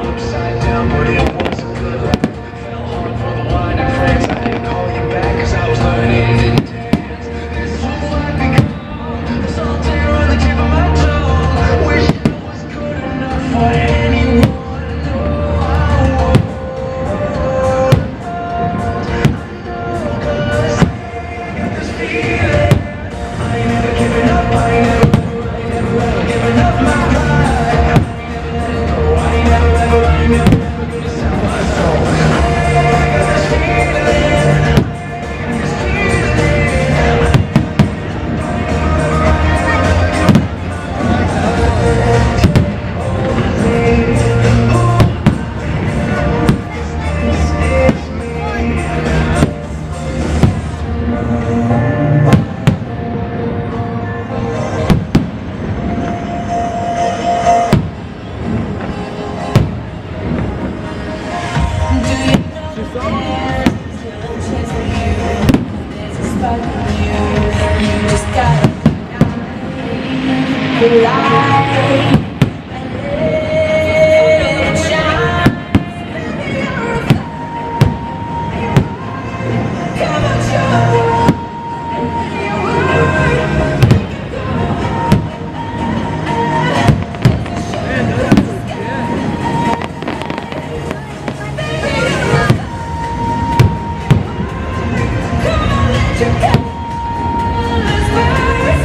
Upside down, but it wasn't good. Fell hard for the wine and friends. I didn't call you back 'cause I was learning to dance. This is who I've become. Solitaire on the tip of my tongue. Wish I was good enough for anyone. This feeling, I ain't never giving up. I ain't never giving up my pride. I ain't never gonna sell my soul. I got this feeling. You just gotta light and let it shine. Come on, show your worth. Come on, let your colors burst.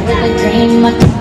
With a dream.